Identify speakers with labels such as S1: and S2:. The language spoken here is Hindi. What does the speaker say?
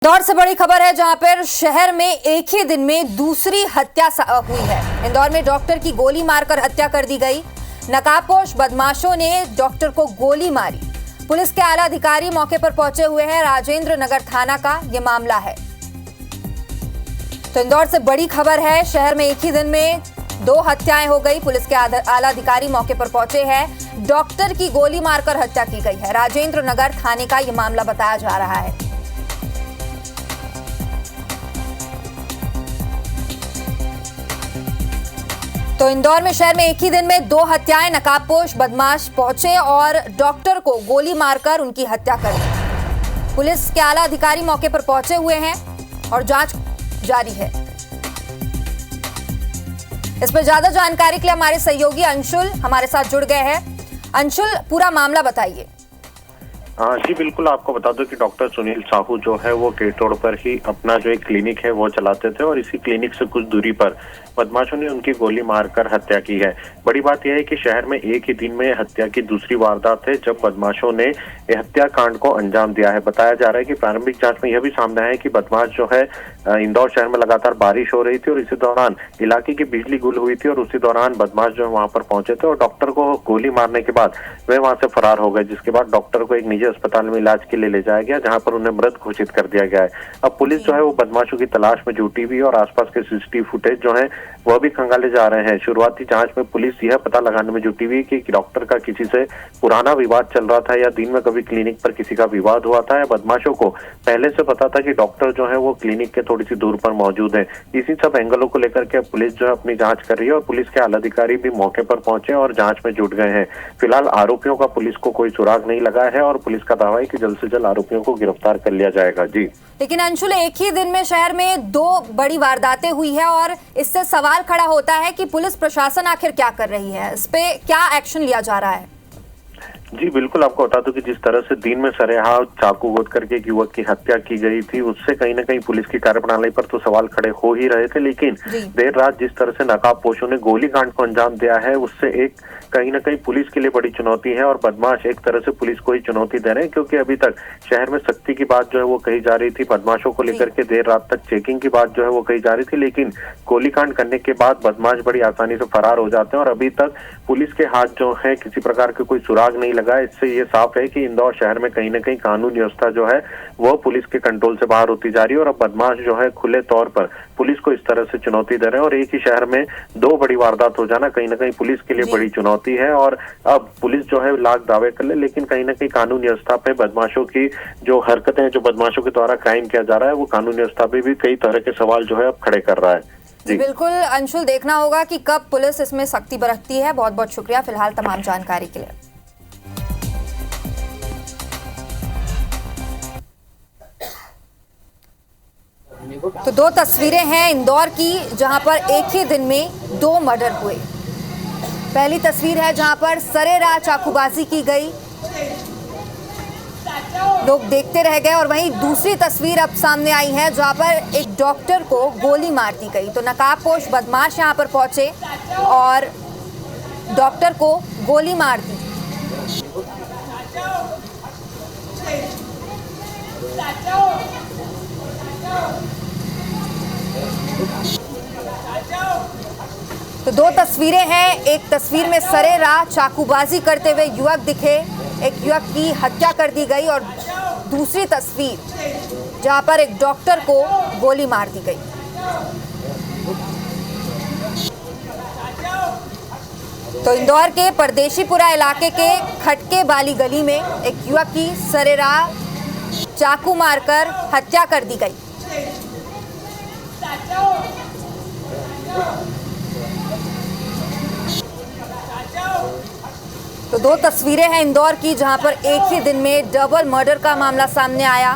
S1: इंदौर से बड़ी खबर है जहां पर शहर में एक ही दिन में दूसरी हत्या हुई है। इंदौर में डॉक्टर की गोली मारकर हत्या कर दी गई। नकाबपोश बदमाशों ने डॉक्टर को गोली मारी। पुलिस के आला अधिकारी मौके पर पहुंचे हुए हैं। राजेंद्र नगर थाना का यह मामला है। तो इंदौर से बड़ी खबर है, शहर में एक ही दिन में 2 हत्याएं हो गई। पुलिस के आला अधिकारी मौके पर पहुंचे हैं। डॉक्टर की गोली मारकर हत्या की गई है। राजेंद्र नगर थाने का यह मामला बताया जा रहा है। तो इंदौर में शहर में एक ही दिन में 2 हत्याएं। नकाबपोश बदमाश पहुंचे और डॉक्टर को गोली मारकर उनकी हत्या कर दी। पुलिस के आला अधिकारी मौके पर पहुंचे हुए हैं और जांच जारी है। इस पर ज्यादा जानकारी के लिए हमारे सहयोगी अंशुल हमारे साथ जुड़ गए हैं। अंशुल, पूरा मामला बताइए।
S2: जी बिल्कुल, आपको बता दो कि डॉक्टर सुनील साहू जो है वो गेट रोड पर ही अपना जो एक क्लिनिक है वो चलाते थे और इसी क्लिनिक से कुछ दूरी पर बदमाशों ने उनकी गोली मारकर हत्या की है। बड़ी बात यह है कि शहर में एक ही दिन में हत्या की दूसरी वारदात है जब बदमाशों ने हत्याकांड को अंजाम दिया है। बताया जा रहा है कि प्रारंभिक जांच में यह भी सामने आया कि बदमाश जो है इंदौर शहर में लगातार बारिश हो रही थी और इसी दौरान इलाके की बिजली गुल हुई थी और उसी दौरान बदमाश जो है वहां पर पहुंचे थे और डॉक्टर को गोली मारने के बाद वे वहां से फरार हो गए, जिसके बाद डॉक्टर को एक निजी अस्पताल में इलाज के लिए ले जाया गया जहां पर उन्हें मृत घोषित कर दिया गया है। अब पुलिस जो है वो बदमाशों की तलाश में जुटी हुई और आसपास के सीसीटीवी फुटेज जो है वह भी खंगाले जा रहे हैं। शुरुआती जांच में पुलिस यह पता लगाने में जुटी हुई कि डॉक्टर का किसी से पुराना विवाद चल रहा था या दिन में कभी क्लिनिक पर किसी का विवाद हुआ था या बदमाशों को पहले से पता था कि डॉक्टर जो है वो क्लिनिक के थोड़ी सी दूर पर मौजूद है। इसी सब एंगलों को लेकर के पुलिस जो है अपनी जांच कर रही है और पुलिस के आला अधिकारी भी मौके पर पहुंचे और जांच में जुट गए हैं। फिलहाल आरोपियों का पुलिस को कोई सुराग नहीं लगा है और पुलिस का दावा है कि जल्द से जल्द आरोपियों को गिरफ्तार कर लिया जाएगा। जी
S1: लेकिन अंशुल, एक ही दिन में शहर में 2 बड़ी वारदातें हुई है और इससे सवाल खड़ा होता है कि पुलिस प्रशासन आखिर क्या कर रही है, इस पे क्या एक्शन लिया जा रहा है?
S2: जी बिल्कुल, आपको बता दूं कि जिस तरह से दिन में सरेआम चाकू गोद करके एक युवक की हत्या की गई थी उससे कहीं ना कहीं पुलिस की कार्यप्रणाली पर तो सवाल खड़े हो ही रहे थे, लेकिन देर रात जिस तरह से नकाबपोशों ने गोलीकांड को अंजाम दिया है उससे एक कहीं ना कहीं पुलिस के लिए बड़ी चुनौती है और बदमाश एक तरह से पुलिस को ही चुनौती दे रहे हैं, क्योंकि अभी तक शहर में सख्ती की बात जो है वो कही जा रही थी। बदमाशों को लेकर के देर रात तक चेकिंग की बात जो है वो कही जा रही थी, लेकिन गोलीकांड करने के बाद बदमाश बड़ी आसानी से फरार हो जाते हैं और अभी तक पुलिस के हाथ जो है किसी प्रकार के कोई सुराग नहीं लगा। इससे ये साफ है कि इंदौर शहर में कहीं ना कहीं कानून व्यवस्था जो है वो पुलिस के कंट्रोल से बाहर होती जा रही है और अब बदमाश जो है खुले तौर पर पुलिस को इस तरह से चुनौती दे रहे हैं और एक ही शहर में 2 बड़ी वारदात हो जाना कहीं ना कहीं पुलिस के लिए बड़ी चुनौती है। और अब पुलिस जो है लाख दावे कर ले, लेकिन कहीं ना कहीं कानून व्यवस्था पे बदमाशों की जो हरकतें जो बदमाशों के द्वारा क्राइम किया जा रहा है वो कानून व्यवस्था पे भी कई तरह के सवाल जो है अब खड़े कर रहा है।
S1: जी बिल्कुल अंशुल, देखना होगा कि कब पुलिस इसमें सख्ती बरतती है। बहुत बहुत शुक्रिया फिलहाल तमाम जानकारी के लिए। तो 2 तस्वीरें हैं इंदौर की जहां पर एक ही दिन में 2 मर्डर हुए। पहली तस्वीर है जहां पर सरेराह चाकूबाजी की गई, लोग देखते रह गए, और वहीं दूसरी तस्वीर अब सामने आई है जहां पर एक डॉक्टर को गोली मार दी गई। तो नकाबपोश बदमाश यहां पर पहुंचे और डॉक्टर को गोली मार दी। तो 2 तस्वीरें हैं। एक तस्वीर में सरेराह चाकूबाजी करते हुए युवक दिखे, एक युवक की हत्या कर दी गई, और दूसरी तस्वीर जहां पर एक डॉक्टर को गोली मार दी गई। तो इंदौर के परदेशीपुरा इलाके के खटके बाली गली में एक युवक की सरेराह चाकू मारकर हत्या कर दी गई। तो 2 तस्वीरें हैं इंदौर की जहां पर एक ही दिन में डबल मर्डर का मामला सामने आया।